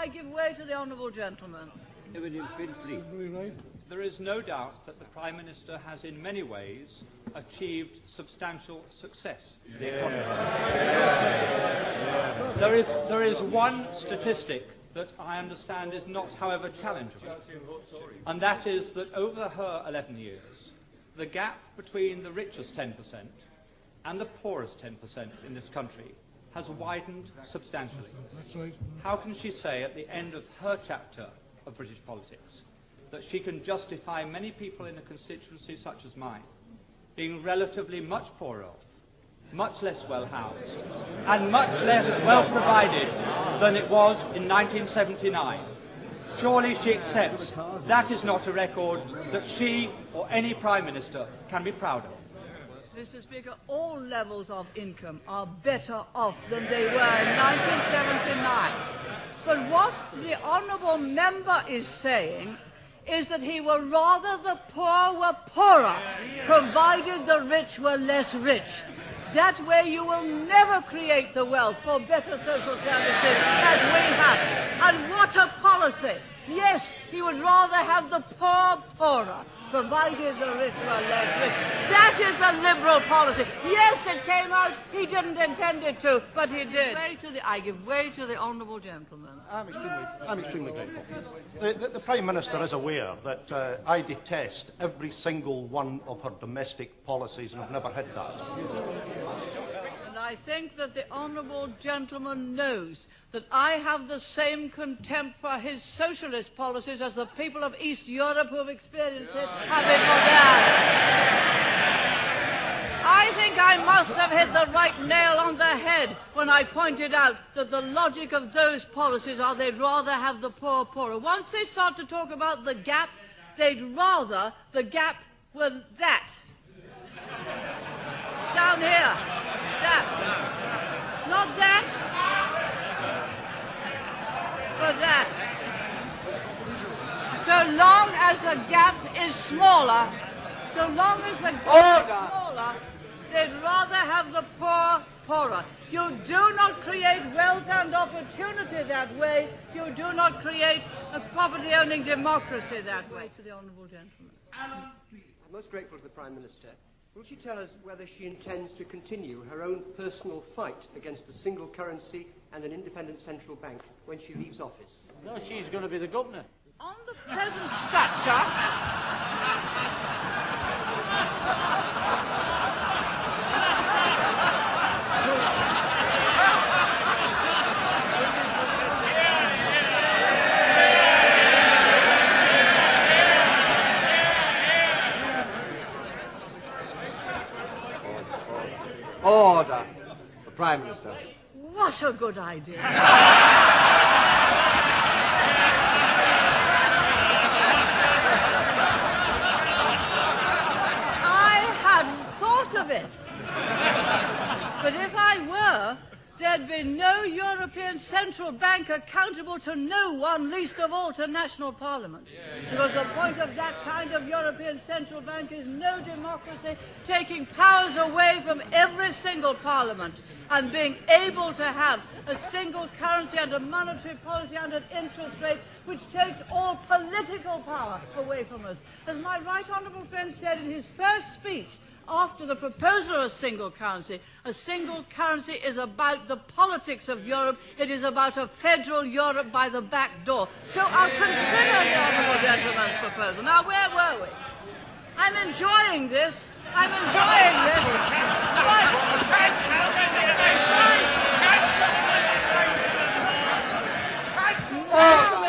I give way to the honourable gentleman. There is no doubt that the Prime Minister has in many ways achieved substantial success for the economy. There is one statistic that I understand is not, however, challengeable, and that is that over her 11 years, the gap between the richest 10% and the poorest 10% in this country has widened substantially. That's right. How can she say at the end of her chapter of British politics that she can justify many people in a constituency such as mine being relatively much poorer off, much less well housed, and much less well provided than it was in 1979? Surely she accepts that is not a record that she or any Prime Minister can be proud of. Mr. Speaker, all levels of income are better off than they were in 1979. But what the honourable member is saying is that he would rather the poor were poorer, provided the rich were less rich. That way you will never create the wealth for better social services as we have. And what a policy! Yes, he would rather have the poor poorer, provided the rich were less rich. That is a Liberal policy. Yes, it came out. He didn't intend it to, but he did. I give way to the honourable gentleman. I'm extremely grateful. The Prime Minister is aware that I detest every single one of her domestic policies and have never hid that. And I think that the honourable gentleman knows that I have the same contempt for his socialist policies as the people of East Europe who have experienced it have it for theirs. I think I must have hit the right nail on the head when I pointed out that the logic of those policies are they'd rather have the poor poorer. Once they start to talk about the gap, they'd rather the gap was that. Down here. That. Not that. But that. So long as the gap is smaller, so long as the gap is smaller, they'd rather have the poor poorer. You do not create wealth and opportunity that way. You do not create a property-owning democracy that way. To the honourable gentleman. I'm most grateful to the Prime Minister. Will she tell us whether she intends to continue her own personal fight against a single currency and an independent central bank when she leaves office? No, she's going to be the governor. On the present structure, Order. The Prime Minister. what a good idea. Of it. But if I were, there'd be no European Central Bank accountable to no one, least of all to national parliaments. Because the point of that kind of European Central Bank is no democracy, taking powers away from every single parliament and being able to have a single currency and a monetary policy and an interest rate which takes all political power away from us. As my right honourable friend said in his first speech, after the proposal of a single currency is about the politics of Europe. It is about a federal Europe by the back door. So I'll consider the honourable gentleman's proposal. Now, where were we? I'm enjoying this. Order.